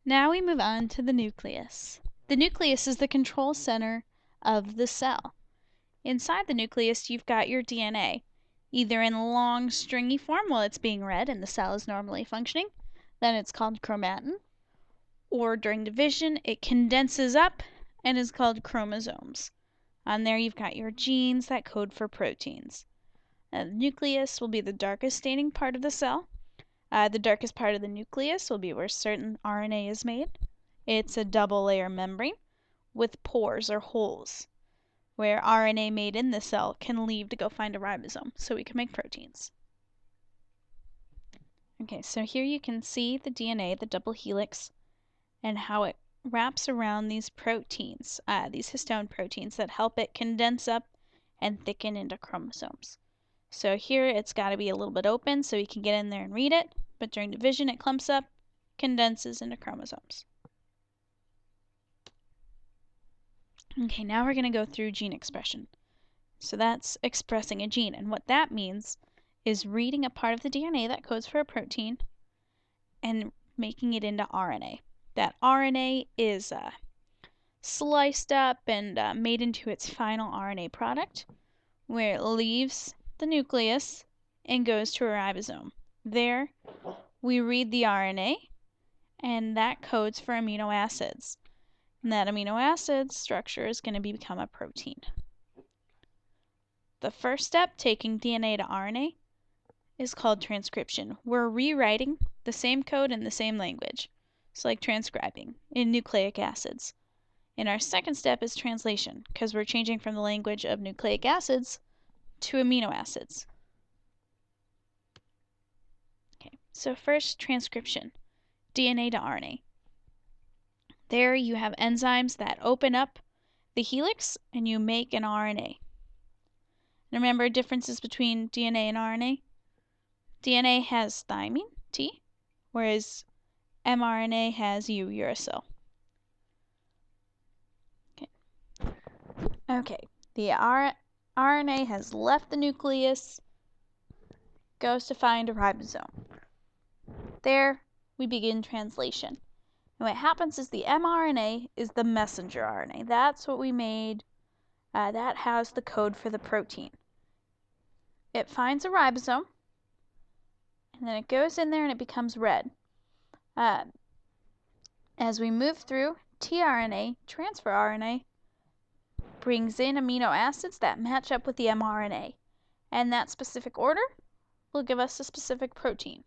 Now we move on to the nucleus. The nucleus is the control center of the cell. Inside the nucleus, you've got your DNA, either in long, stringy form while it's being read and the cell is normally functioning, then it's called chromatin, or during division, it condenses up and is called chromosomes. On there, you've got your genes that code for proteins. The nucleus will be the darkest staining part of the cell. The darkest part of the nucleus will be where certain RNA is made. It's a double-layer membrane with pores or holes where RNA made in the cell can leave to go find a ribosome so we can make proteins. Okay, so here you can see the DNA, the double helix, and how it wraps around these proteins, these histone proteins that help it condense up and thicken into chromosomes. So here it's got to be a little bit open so we can get in there and read it, but during division it clumps up, condenses into chromosomes. Okay, now we're going to go through gene expression. So that's expressing a gene, and what that means is reading a part of the DNA that codes for a protein and making it into RNA. That RNA is sliced up and made into its final RNA product, where it leaves the nucleus and goes to a ribosome. There, we read the RNA, and that codes for amino acids. And that amino acid structure is going to become a protein. The first step, taking DNA to RNA, is called transcription. We're rewriting the same code in the same language. It's like transcribing in nucleic acids. And our second step is translation, because we're changing from the language of nucleic acids to amino acids. Okay, so first, transcription, DNA to RNA. There you have enzymes that open up the helix and you make an RNA. And remember differences between DNA and RNA? DNA has thymine, T, whereas mRNA has U, uracil. Okay, the RNA has left the nucleus, goes to find a ribosome. There, we begin translation. And what happens is the mRNA is the messenger RNA. That's what we made. That has the code for the protein. It finds a ribosome, and then it goes in there and it becomes red. As we move through, tRNA, transfer RNA, brings in amino acids that match up with the mRNA. And that specific order will give us a specific protein.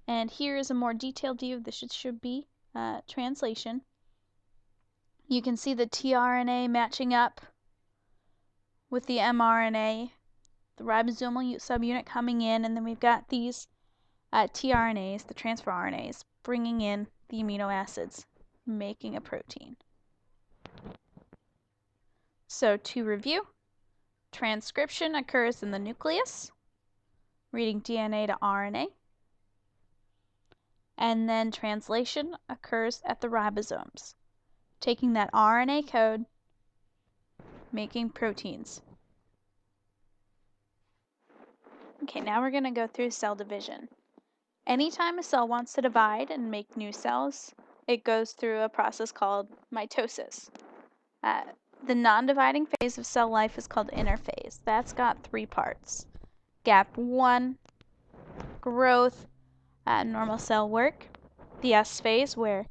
And here is a more detailed view of this. It should be translation. You can see the tRNA matching up with the mRNA, the ribosomal subunit coming in, and then we've got these tRNAs, the transfer RNAs, bringing in the amino acids, making a protein. So to review, transcription occurs in the nucleus, reading DNA to RNA, and then translation occurs at the ribosomes, taking that RNA code, making proteins. Okay, now we're going to go through cell division. Anytime a cell wants to divide and make new cells, it goes through a process called mitosis. The non-dividing phase of cell life is called interphase. That's got 3 parts. Gap 1, growth, normal cell work. The S phase, where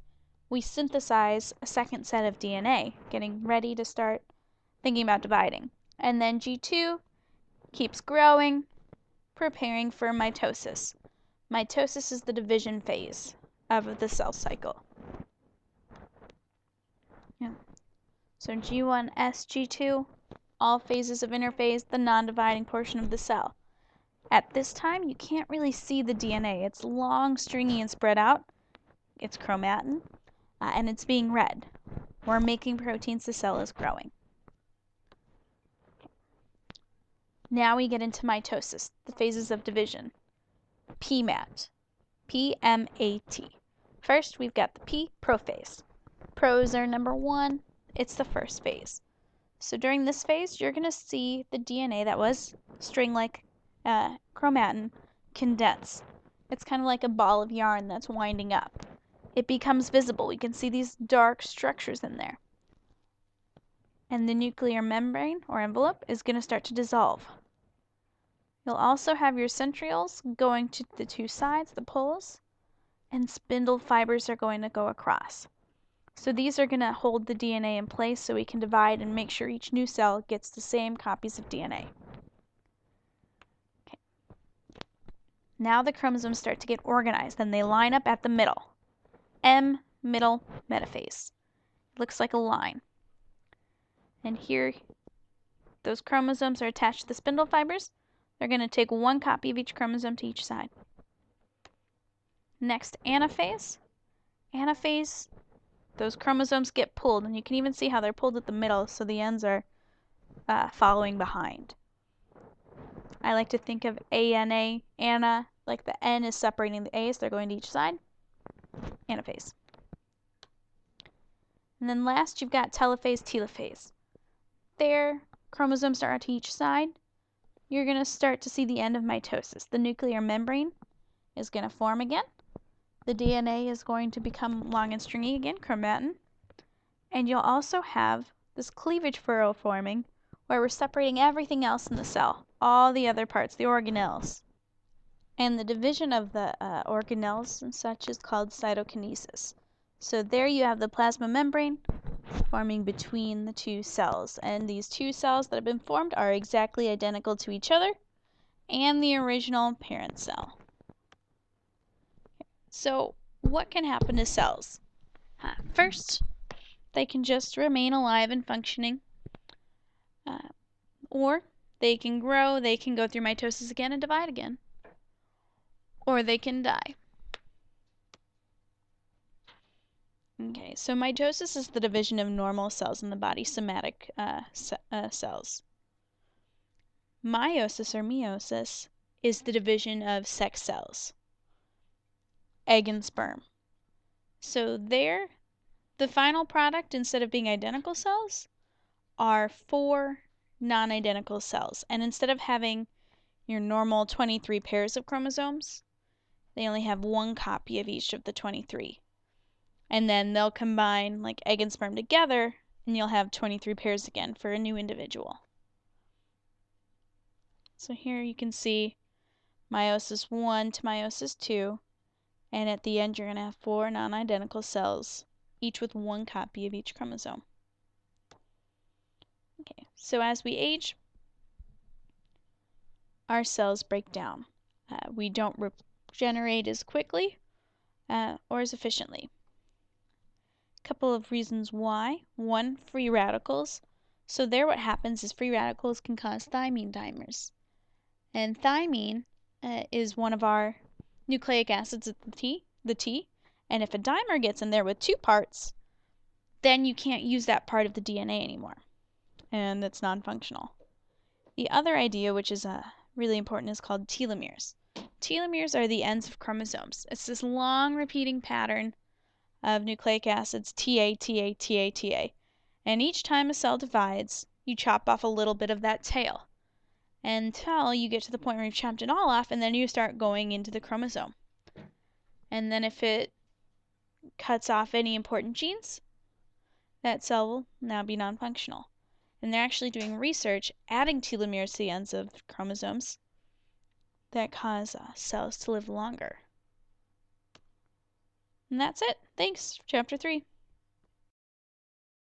we synthesize a second set of DNA, getting ready to start thinking about dividing. And then G2 keeps growing, preparing for mitosis. Mitosis is the division phase of the cell cycle. Yeah. So G1, S, G2, all phases of interphase, the non-dividing portion of the cell. At this time, you can't really see the DNA. It's long, stringy, and spread out. It's chromatin, and it's being read. We're making proteins, the cell is growing. Now we get into mitosis, the phases of division. PMAT, P-M-A-T. First, we've got the P, prophase. Pros are number 1, it's the first phase. So during this phase, you're going to see the DNA that was string-like chromatin condense. It's kind of like a ball of yarn that's winding up. It becomes visible. We can see these dark structures in there. And the nuclear membrane or envelope is going to start to dissolve. You'll also have your centrioles going to the two sides, the poles, and spindle fibers are going to go across. So these are going to hold the DNA in place so we can divide and make sure each new cell gets the same copies of DNA. Okay. Now the chromosomes start to get organized and they line up at the middle. M, middle, metaphase. It looks like a line. And here, those chromosomes are attached to the spindle fibers. They're going to take one copy of each chromosome to each side. Next, anaphase. Anaphase, those chromosomes get pulled, and you can even see how they're pulled at the middle, so the ends are following behind. I like to think of ANA, Anna, like the N is separating the A's, they're going to each side. Anaphase. And then last, you've got telophase, telophase. Their chromosomes are to each side. You're going to start to see the end of mitosis. The nuclear membrane is going to form again. The DNA is going to become long and stringy again, chromatin. And you'll also have this cleavage furrow forming where we're separating everything else in the cell, all the other parts, the organelles. And the division of the organelles and such is called cytokinesis. So there you have the plasma membrane forming between the two cells. And these two cells that have been formed are exactly identical to each other and the original parent cell. So what can happen to cells? First, they can just remain alive and functioning, or they can grow, they can go through mitosis again and divide again, or they can die. Okay, so mitosis is the division of normal cells in the body, somatic cells. Meiosis or meiosis is the division of sex cells, egg and sperm. So there, the final product, instead of being identical cells, are 4 non-identical cells. And instead of having your normal 23 pairs of chromosomes, they only have 1 copy of each of the 23. And then they'll combine like egg and sperm together, and you'll have 23 pairs again for a new individual. So here you can see meiosis 1 to meiosis 2, and at the end you're going to have 4 non-identical cells, each with 1 copy of each chromosome. Okay, so as we age, our cells break down. We don't regenerate as quickly or as efficiently. A couple of reasons why. One, free radicals. So there what happens is free radicals can cause thymine dimers. And thymine is one of our nucleic acids at the T. And if a dimer gets in there with 2 parts, then you can't use that part of the DNA anymore. And it's non-functional. The other idea, which is really important, is called telomeres. Telomeres are the ends of chromosomes. It's this long repeating pattern of nucleic acids, TA, TA, TA, TA. And each time a cell divides, you chop off a little bit of that tail until you get to the point where you've chopped it all off, and then you start going into the chromosome. And then if it cuts off any important genes, that cell will now be non-functional. And they're actually doing research adding telomeres to the ends of chromosomes that cause cells to live longer. And that's it. Thanks. Chapter 3.